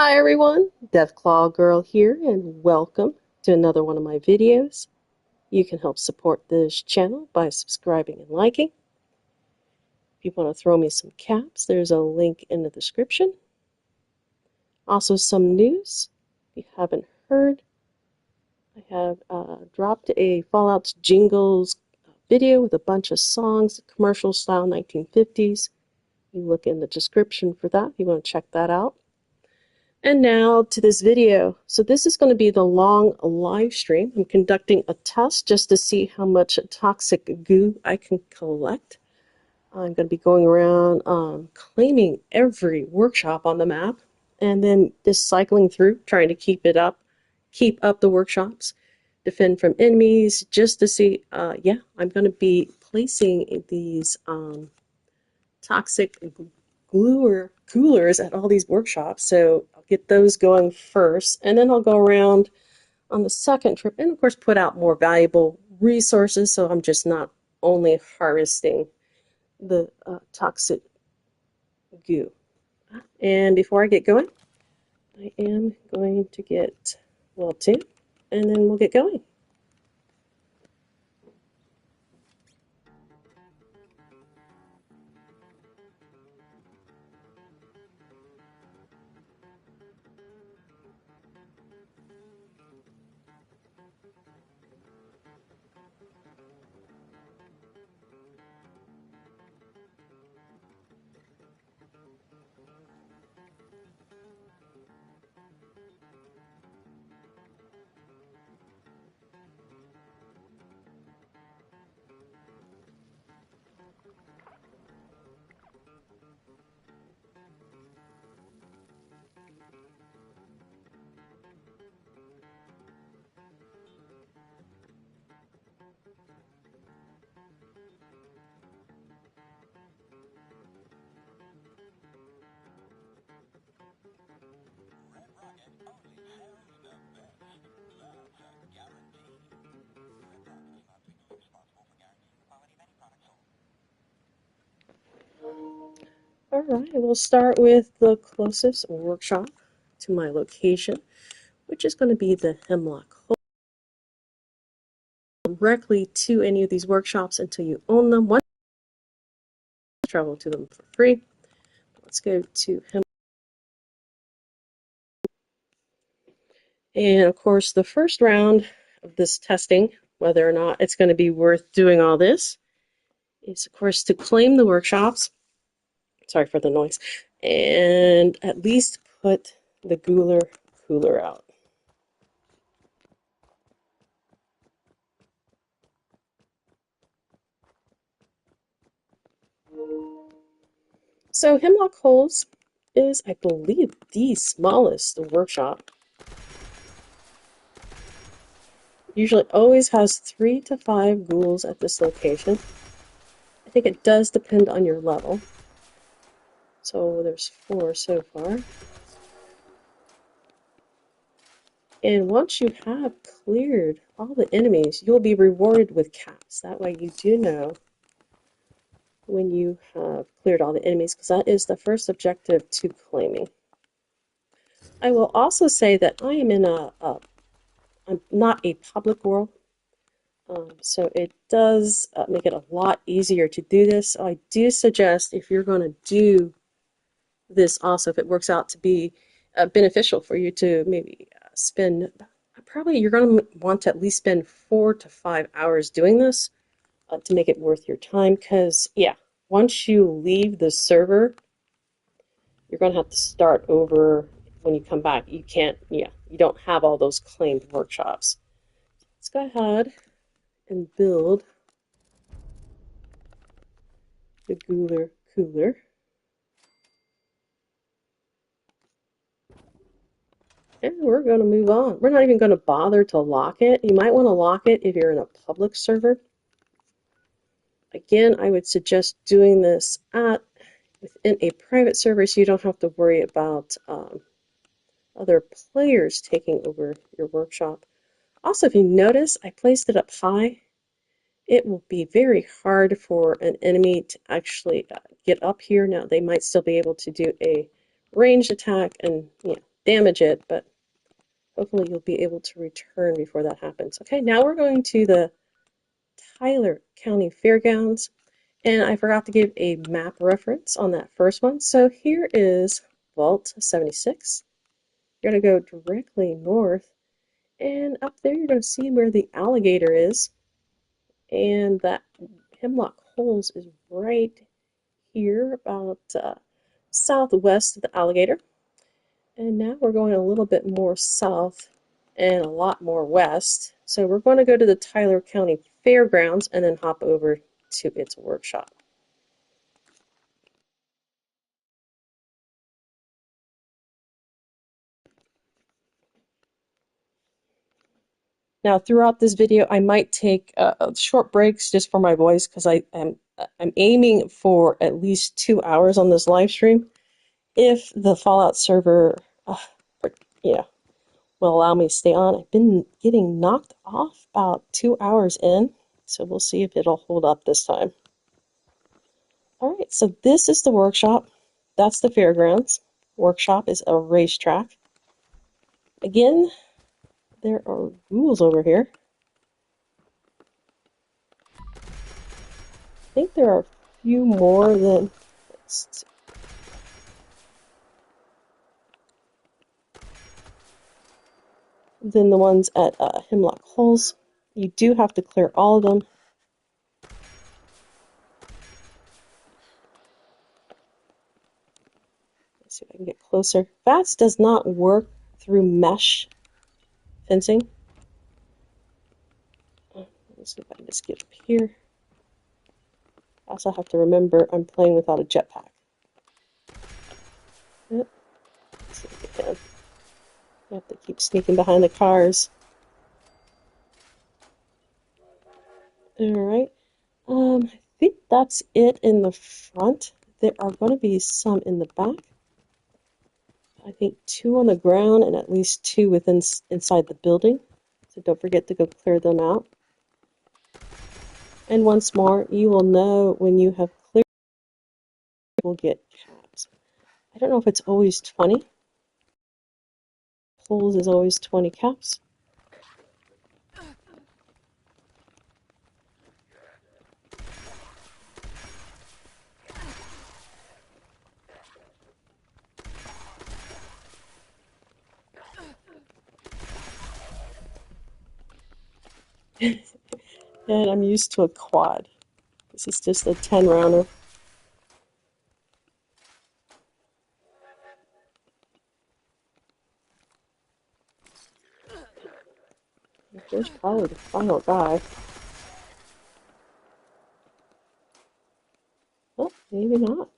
Hi everyone, Deathclaw Girl here, and welcome to another one of my videos. You can help support this channel by subscribing and liking. If you want to throw me some caps, there's a link in the description. Also some news, if you haven't heard, I have dropped a Fallout jingles video with a bunch of songs, commercial style 1950s. You look in the description for that if you want to check that out. And now to this video. So this is going to be the long live stream. I'm conducting a test just to see how much toxic goo I can collect. I'm going to be going around claiming every workshop on the map and then just cycling through, trying to keep up the workshops, defend from enemies, just to see, yeah, I'm going to be placing these Toxic Glooer Coolers at all these workshops, so I'll get those going first, and then I'll go around on the second trip and of course put out more valuable resources, so I'm just not only harvesting the toxic goo. And before I get going, I am going to get well too, and then we'll get going. Alright, we'll start with the closest workshop to my location, which is going to be the Hemlock Hole. Directly to any of these workshops until you own them. Once you travel to them for free. Let's go to Hemlock. And of course, the first round of this testing, whether or not it's going to be worth doing all this, is of course to claim the workshops. Sorry for the noise. And at least put the Ghouler Cooler out. So Hemlock Holes is, I believe, the smallest workshop. Usually always has 3 to 5 ghouls at this location. I think it does depend on your level. So there's 4 so far. And once you have cleared all the enemies, you'll be rewarded with caps. That way you do know when you have cleared all the enemies, because that is the first objective to claiming. I will also say that I am in I'm not a public world, so it does make it a lot easier to do this. I do suggest, if you're going to do this also, if it works out to be beneficial for you, to maybe spend, probably you're going to want to at least spend 4 to 5 hours doing this to make it worth your time, because yeah, once you leave the server, you're going to have to start over when you come back. You can't, yeah, you don't have all those claimed workshops. Let's go ahead and build the Ghouler Cooler. And we're going to move on. We're not even going to bother to lock it. You might want to lock it if you're in a public server. Again, I would suggest doing this within a private server so you don't have to worry about other players taking over your workshop. Also, if you notice, I placed it up high. It will be very hard for an enemy to actually get up here. Now, they might still be able to do a ranged attack and, you know, damage it, but hopefully you'll be able to return before that happens. Okay, now we're going to the Tyler County Fairgrounds, and I forgot to give a map reference on that first one. So here is Vault 76. You're going to go directly north, and up there you're going to see where the alligator is, and that Hemlock Holes is right here, about southwest of the alligator. And now we're going a little bit more south and a lot more west. So we're going to go to the Tyler County Fairgrounds and then hop over to its workshop. Now, throughout this video, I might take short breaks just for my voice because I'm aiming for at least 2 hours on this live stream. If the Fallout server, will allow me to stay on. I've been getting knocked off about 2 hours in, so we'll see if it'll hold up this time. All right, so this is the workshop. That's the fairgrounds. Workshop is a racetrack. Again, there are ghouls over here. I think there are a few more than the ones at Hemlock Holes. You do have to clear all of them. Let's see if I can get closer. VATS does not work through mesh fencing. Let's see if I can just get up here. I also have to remember I'm playing without a jetpack. Yep. Let's see if we can. I have to keep sneaking behind the cars. Alright. I think that's it in the front. There are going to be some in the back. I think 2 on the ground and at least 2 inside the building. So don't forget to go clear them out. And once more, you will know when you have cleared, you will get caps. I don't know if it's always 20. Holes is always 20 caps. And I'm used to a quad. This is just a 10 rounder. Here's probably the final guy. Oh, maybe not.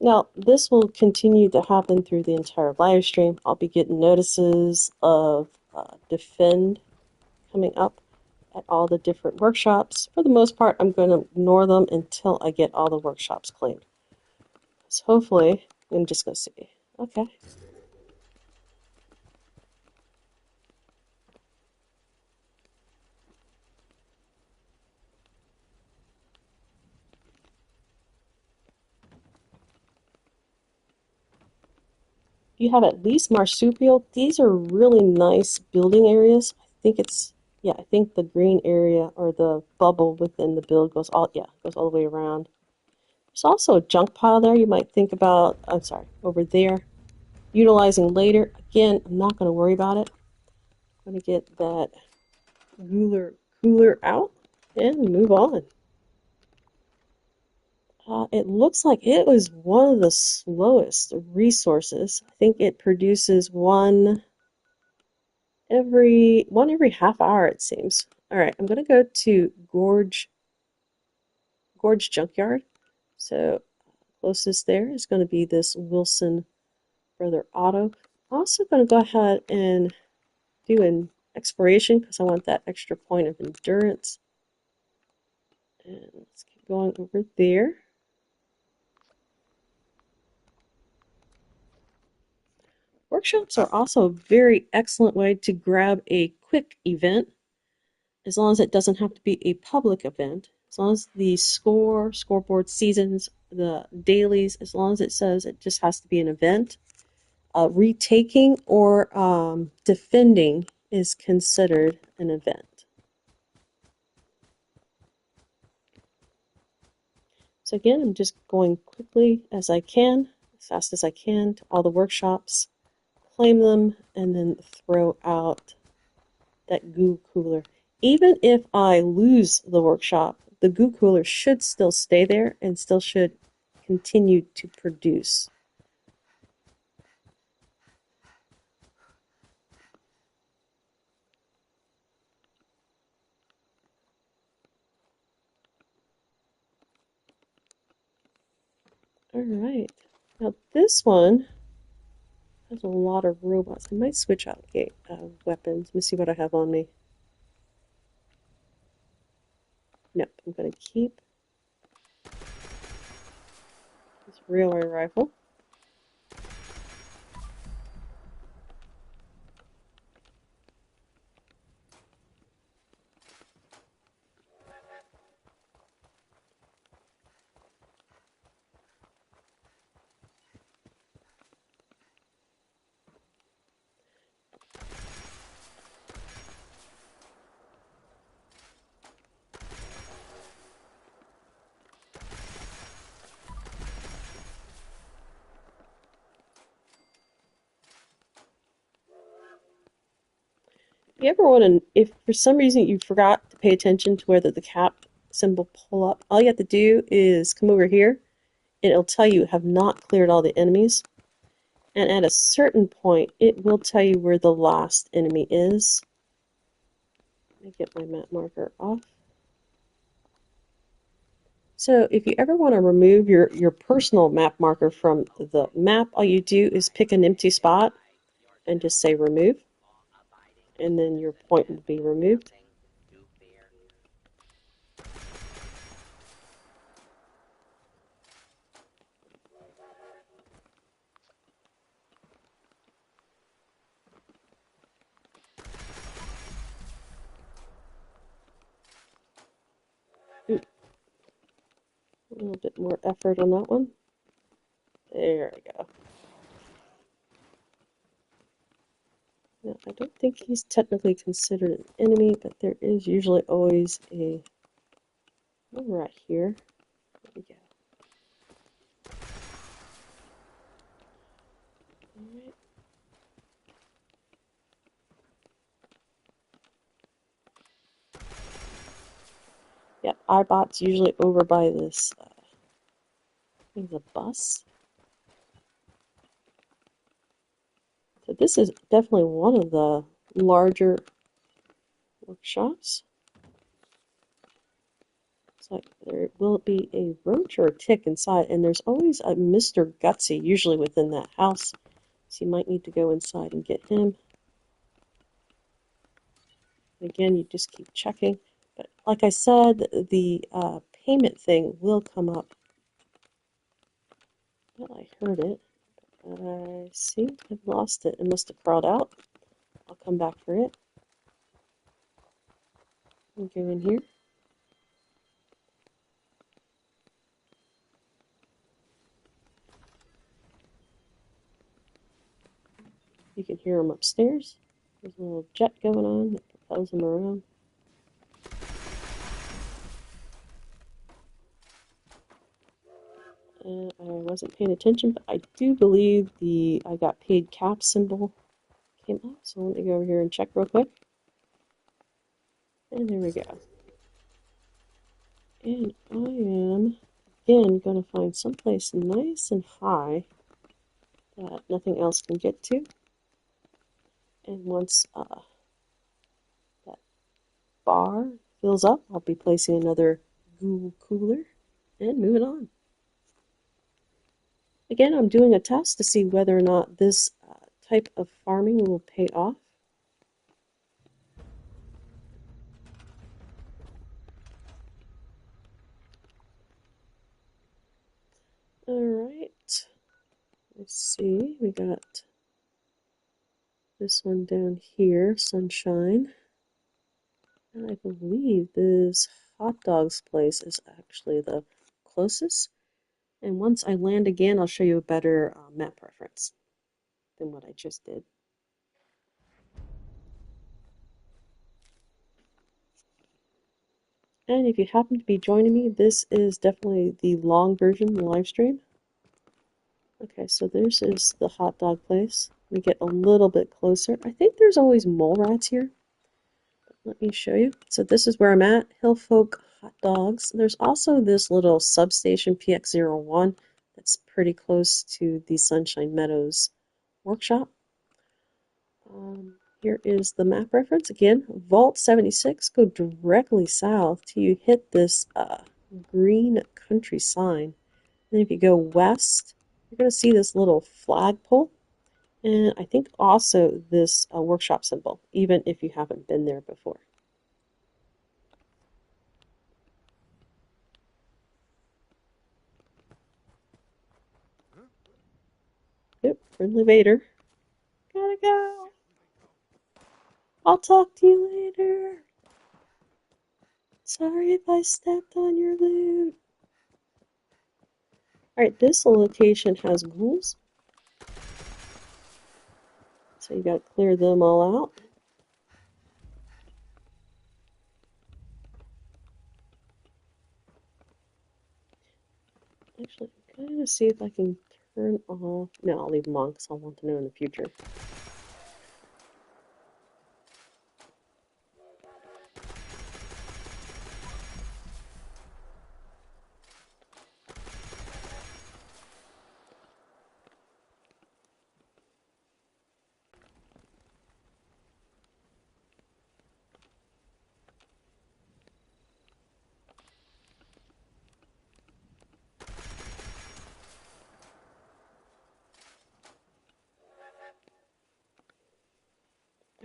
Now, this will continue to happen through the entire live stream. I'll be getting notices of Defend coming up at all the different workshops. For the most part, I'm going to ignore them until I get all the workshops claimed. So hopefully, I'm just going to see. Okay. You have at least marsupial. These are really nice building areas. I think it's, yeah, I think the green area or the bubble within the build goes all the way around. There's also a junk pile there you might think about, I'm sorry, over there, utilizing later. Again, I'm not going to worry about it. I'm going to get that cooler out and move on. It looks like it was one of the slowest resources. I think it produces one every half hour, it seems. All right, I'm going to go to Gorge Junkyard. So closest there is going to be this Wilson Brother Auto. I'm also going to go ahead and do an exploration because I want that extra point of endurance. And let's keep going over there. Workshops are also a very excellent way to grab a quick event. as long as it doesn't have to be a public event, as long as the scoreboard, seasons, the dailies, as long as it says it just has to be an event, retaking or defending is considered an event. So again, I'm just going quickly as I can, as fast as I can, to all the workshops, claim them, and then throw out that Goo Cooler. Even if I lose the workshop, the Goo Cooler should still stay there and still should continue to produce. Alright, now this one has a lot of robots. I might switch out weapons. Let me see what I have on me. Nope, I'm going to keep this railway rifle. If you ever want to, if for some reason you forgot to pay attention to whether the cap symbol pull up, all you have to do is come over here and it'll tell you have not cleared all the enemies. And at a certain point, it will tell you where the last enemy is. Let me get my map marker off. So if you ever want to remove your personal map marker from the map, all you do is pick an empty spot and just say remove. And then your point will be removed. Ooh, a little bit more effort on that one. There we go. Now, I don't think he's technically considered an enemy, but there is usually always a... Oh, right here. There we go. Alright. Yep, iBot's usually over by this, I think the bus. So this is definitely one of the larger workshops. It's like there will be a roach or a tick inside, and there's always a Mr. Gutsy usually within that house. So you might need to go inside and get him. Again, you just keep checking. But like I said, the payment thing will come up. Well, I heard it. I seem to have lost it. It must have crawled out. I'll come back for it. I'll go in here. You can hear him upstairs. There's a little jet going on that propels him around. I wasn't paying attention, but I do believe the I got paid cap symbol came up. So let me go over here and check real quick. And there we go. And I am, again, going to find someplace nice and high that nothing else can get to. And once that bar fills up, I'll be placing another Ghoul Cooler and moving on. Again, I'm doing a test to see whether or not this type of farming will pay off. Alright, let's see, we got this one down here, Sunshine. And I believe this hot dogs place is actually the closest. And once I land again, I'll show you a better map reference than what I just did. And if you happen to be joining me, this is definitely the long version, the live stream. Okay, so this is the hot dog place. We get a little bit closer. I think there's always mole rats here. Let me show you. So this is where I'm at, Hillfolk Hot Dogs. There's also this little substation PX01 that's pretty close to the Sunshine Meadows workshop. Here is the map reference. Again, Vault 76. Go directly south till you hit this green country sign. And if you go west, you're going to see this little flagpole. And I think also this workshop symbol, even if you haven't been there before. Yep, friendly Vader. Gotta go. I'll talk to you later. Sorry if I stepped on your loot. Alright, this location has ghouls. So you gotta clear them all out. Actually, I'm gonna see if I can turn off. No, I'll leave them on because I'll want to know in the future.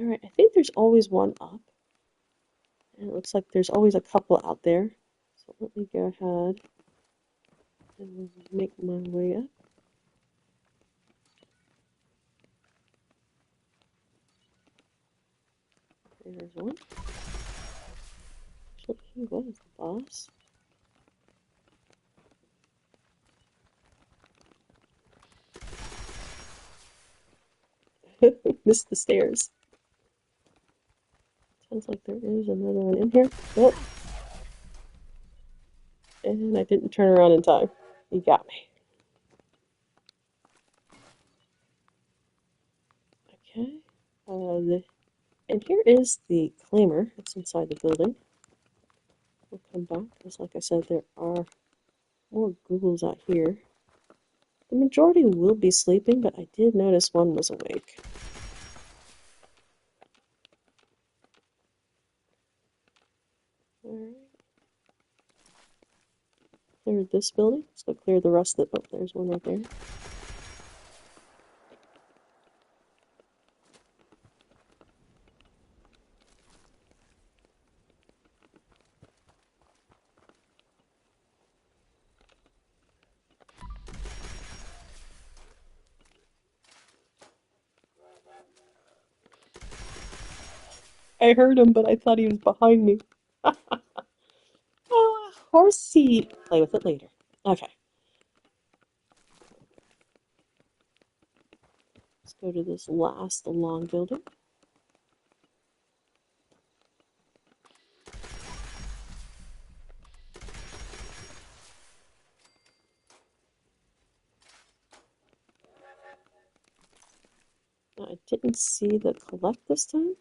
Alright, I think there's always one up. And it looks like there's always a couple out there. So let me go ahead and make my way up. There's one. Actually, he was the boss. Missed the stairs. Sounds like there is another one in here. Oh. And I didn't turn around in time. You got me. Okay. And here is the claimer that's inside the building. We'll come back because, like I said, there are more ghouls out here. The majority will be sleeping, but I did notice one was awake. Alright. Cleared this building, so clear the rest of it. Oh, there's one right there. I heard him, but I thought he was behind me. Oh, horsey! Play with it later. Okay. Let's go to this last long building. I didn't see the collect this time,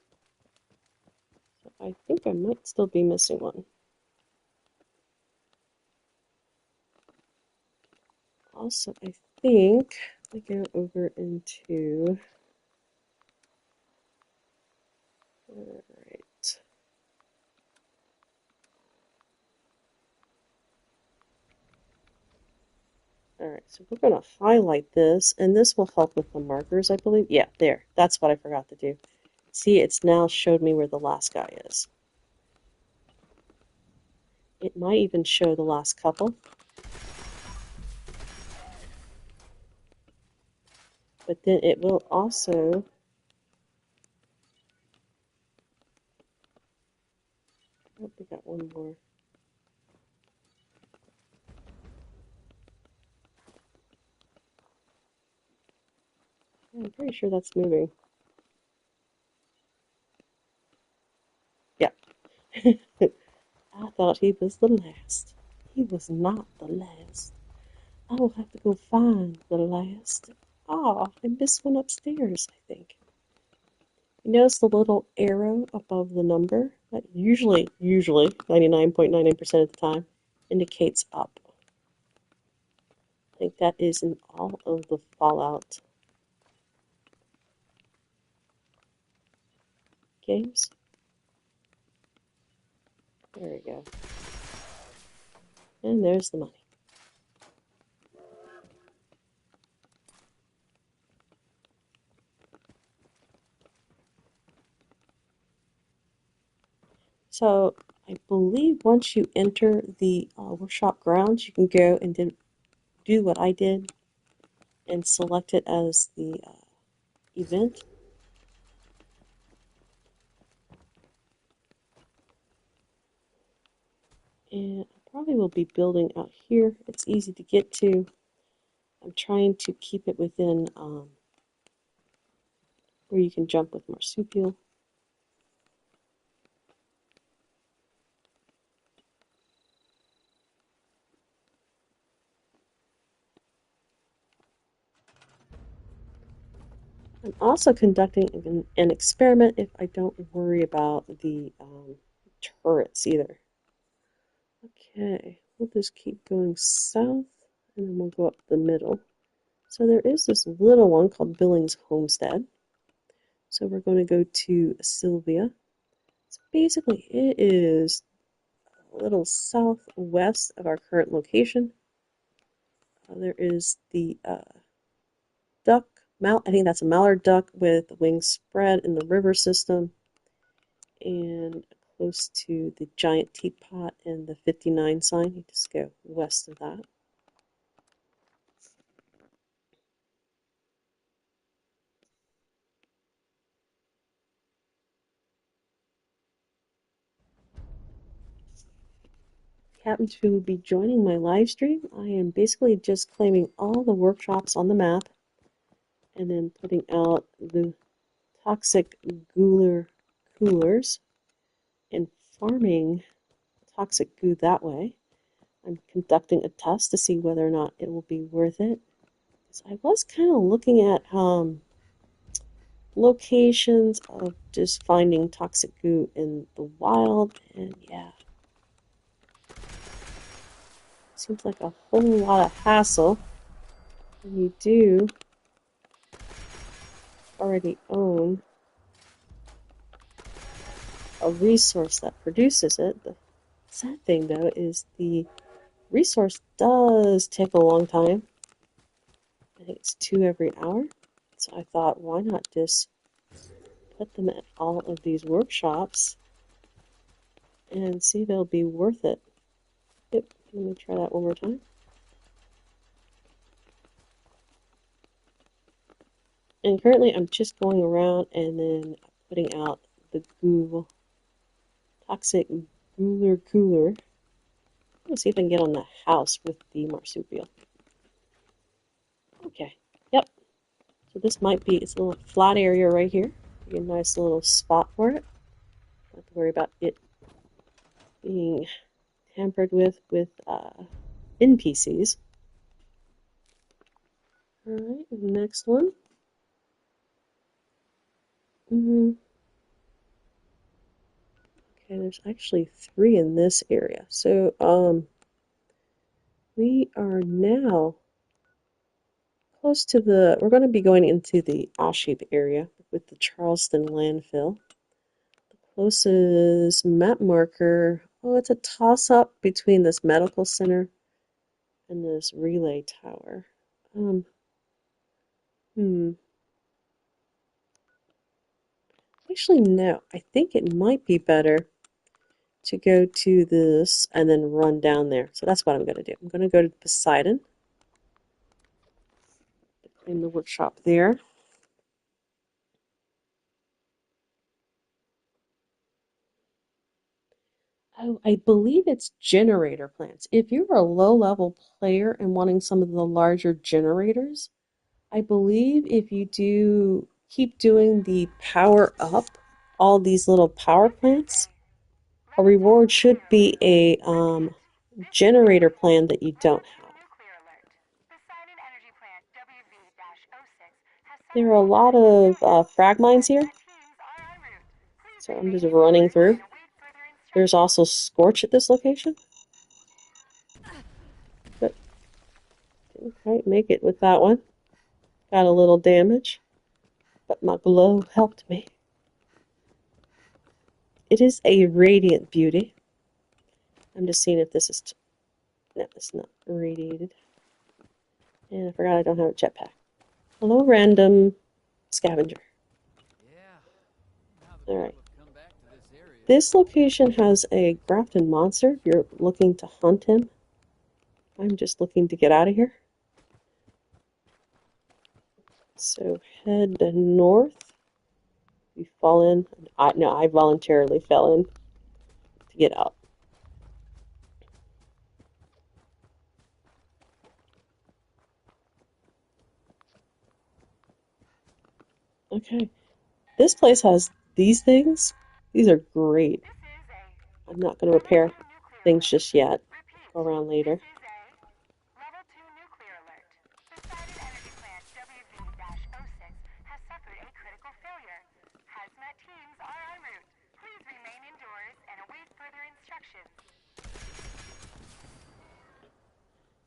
so I think I might still be missing one. Also, I think I go over into. Alright. Alright, so we're going to highlight this, and this will help with the markers, I believe. Yeah, there. That's what I forgot to do. See, it's now showed me where the last guy is. It might even show the last couple. But then it will also one more. I'm pretty sure that's moving. Yeah. I thought he was the last. He was not the last. I will have to go find the last. Ah, I missed one upstairs, I think. You notice the little arrow above the number? That usually, 99.99% of the time, indicates up. I think that is in all of the Fallout games. There we go. And there's the money. So I believe once you enter the workshop grounds, you can go and do what I did and select it as the event. And I probably will be building out here. It's easy to get to. I'm trying to keep it within where you can jump with marsupial. I'm also conducting an experiment if I don't worry about the turrets either. Okay, we'll just keep going south and then we'll go up the middle. So there is this little one called Billings Homestead. So we're going to go to Sylvia. So basically it is a little southwest of our current location. There is the duck, I think that's a mallard duck with wings spread in the river system, and close to the giant teapot and the 59 sign. You just go west of that. Happen to be joining my live stream, I am basically just claiming all the workshops on the map and then putting out the Toxic Glooer Coolers and farming toxic goo that way. I'm conducting a test to see whether or not it will be worth it. So I was kind of looking at locations of just finding toxic goo in the wild, and yeah, seems like a whole lot of hassle when you do already own a resource that produces it. The sad thing though is the resource does take a long time. I think it's 2 every hour. So I thought, why not just put them at all of these workshops and see if they'll be worth it. Yep, let me try that one more time. And currently I'm just going around and then putting out the Toxic Glooer Cooler. Let's see if I can get on the house with the marsupial. Okay, yep. So this might be, it's a little flat area right here. Be a nice little spot for it. Don't have to worry about it being tampered with NPCs. Alright, next one. Okay, there's actually 3 in this area. So, we are now close to we're going to be going into the Ashib area with the Charleston landfill. The closest map marker, oh, it's a toss-up between this medical center and this relay tower. Actually, no. I think it might be better to go to this and then run down there. So that's what I'm going to do. I'm going to go to Poseidon in the workshop there. Oh, I believe it's generator plants. If you're a low-level player and wanting some of the larger generators, I believe if you do keep doing the power up all these little power plants, a reward should be a generator plan that you don't have. There are a lot of frag mines here, so I'm just running through. There's also Scorch at this location, but didn't quite make it with that one. Got a little damage, but my glow helped me. It is a radiant beauty. I'm just seeing if this is... no, it's not radiated. And I forgot I don't have a jetpack. Hello, random scavenger. Alright. This location has a Grafton monster if you're looking to hunt him. I'm just looking to get out of here. So head north. You fall in. No, I voluntarily fell in to get out. Okay. This place has these things. These are great. I'm not going to repair things just yet. Go around later.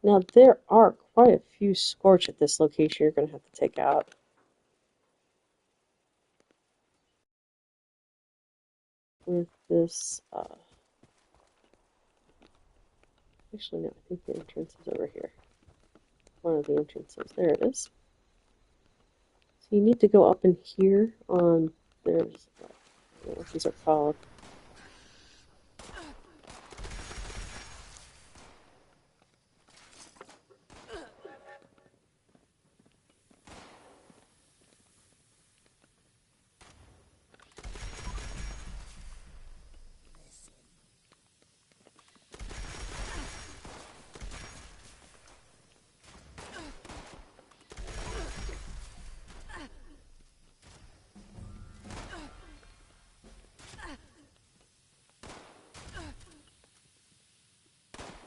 Now, there are quite a few Scorch at this location you're going to have to take out. With this, actually, no, I think the entrance is over here. One of the entrances. There it is. So you need to go up in here on, there's, I don't know what these are called.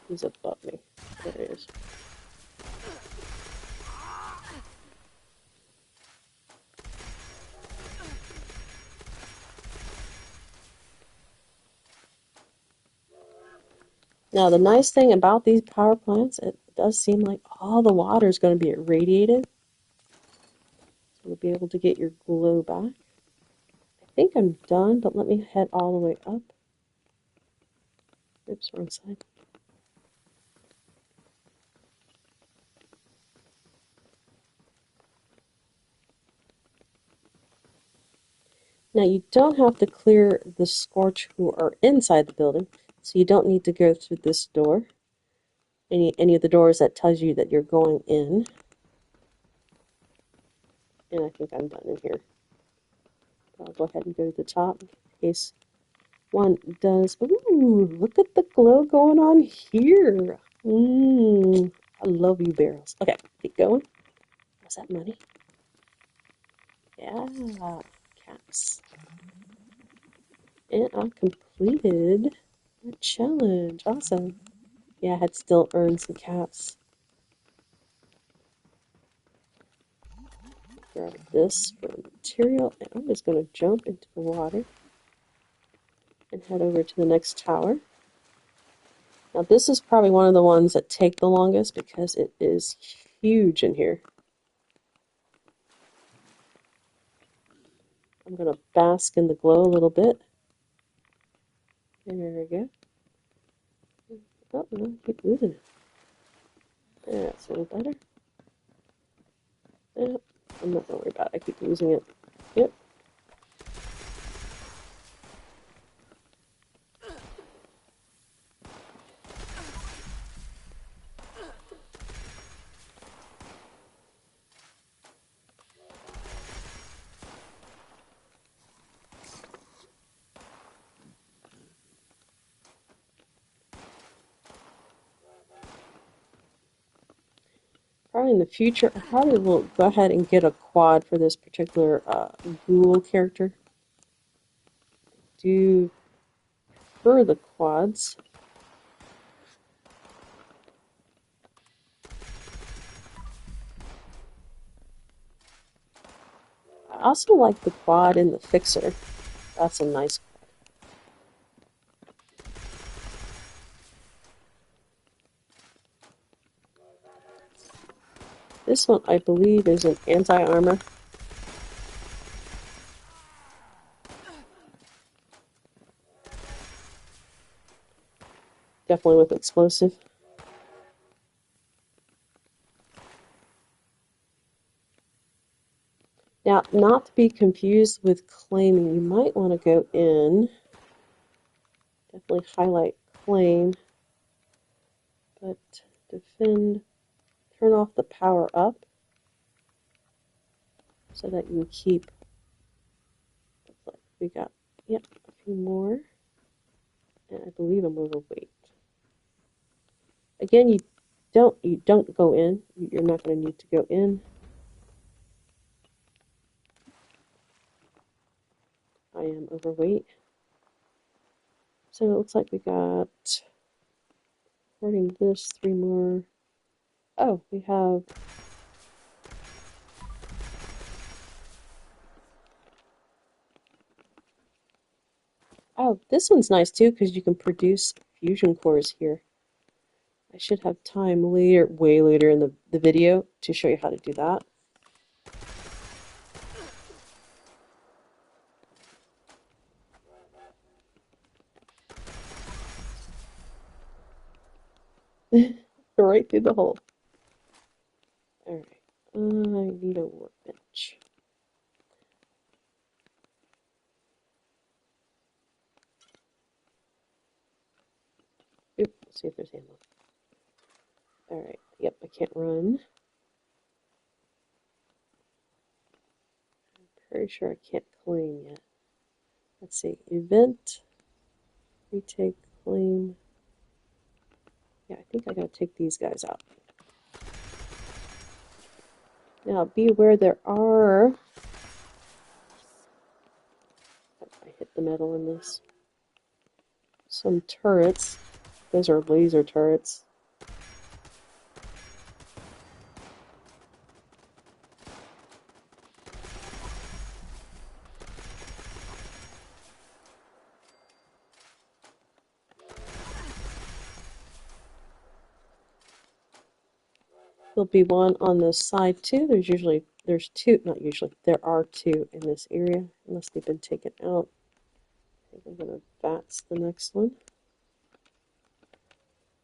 He's above me. There it is. Now, the nice thing about these power plants, it does seem like all the water is going to be irradiated. So you'll be able to get your glow back. I think I'm done, but let me head all the way up. Oops, wrong side. Now, you don't have to clear the Scorch who are inside the building, so you don't need to go through this door. Any of the doors that tells you that you're going in. And I think I'm done in here. I'll go ahead and go to the top in case one does. Ooh, look at the glow going on here. I love you, barrels. Okay, keep going. Was that money? Yeah, caps. And I completed a challenge. Awesome. Yeah, I had still earned some caps. Grab this for material, and I'm just going to jump into the water and head over to the next tower. Now, this is probably one of the ones that take the longest because it is huge in here. I'm going to bask in the glow a little bit. There we go. Oh, no, I keep losing it. That's a little better. Yep, I'm not going to worry about it. I keep losing it. Yep. probably in the future, I probably will go ahead and get a quad for this particular ghoul character. Do prefer the quads. I also like the quad in the fixer. That's a nice quad. This one, I believe, is an anti-armor. Definitely with explosive. Now, not to be confused with claiming, you might want to go in, definitely highlight claim, but defend, turn off the power up so that you can keep, we got, yep, a few more, and I believe I'm overweight. Again, you don't go in, you're not going to need to go in. I am overweight. So it looks like we got, according to this, 3 more. Oh, we have this one's nice too because you can produce fusion cores here. I should have time later, way later in the video to show you how to do that. Right through the hole. Alright, I need a workbench. Oop, let's see if there's ammo. Alright, yep, I can't run. I'm pretty sure I can't claim yet. Let's see, event, retake, claim. Yeah, I think I gotta take these guys out. Now, be aware there are, I hit the metal in this, some turrets. Those are laser turrets. There'll be one on this side too. There's two, not usually, there are 2 in this area, unless they've been taken out. I think I'm gonna VATS the next one.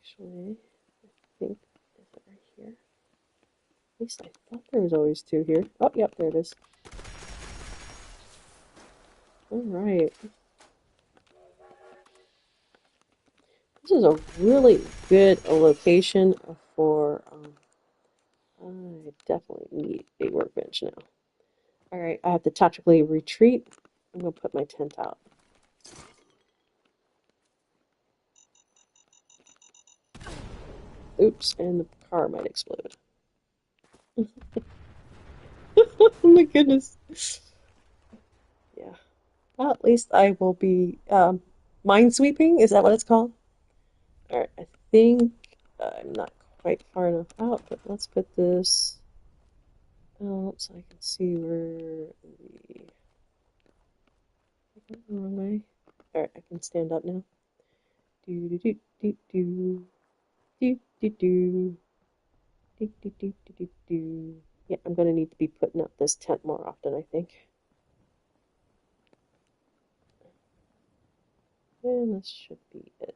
Actually, I think, is it right here? At least I thought there was always 2 here. Oh, yep, there it is. Alright. This is a really good location for, I definitely need a workbench now. Alright, I have to tactically retreat. I'm going to put my tent out. Oops, and the car might explode. Oh my goodness. Yeah. Well, at least I will be minesweeping. Is that what it's called? Alright, I think I'm not quite far enough out, but let's put this out so I can see where the... I went the wrong way. Alright, I can stand up now. Do do do do do do do do do do do do do. Yeah, I'm gonna need to be putting up this tent more often, I think. And this should be it.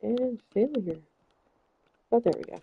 And failure. Oh, there we go.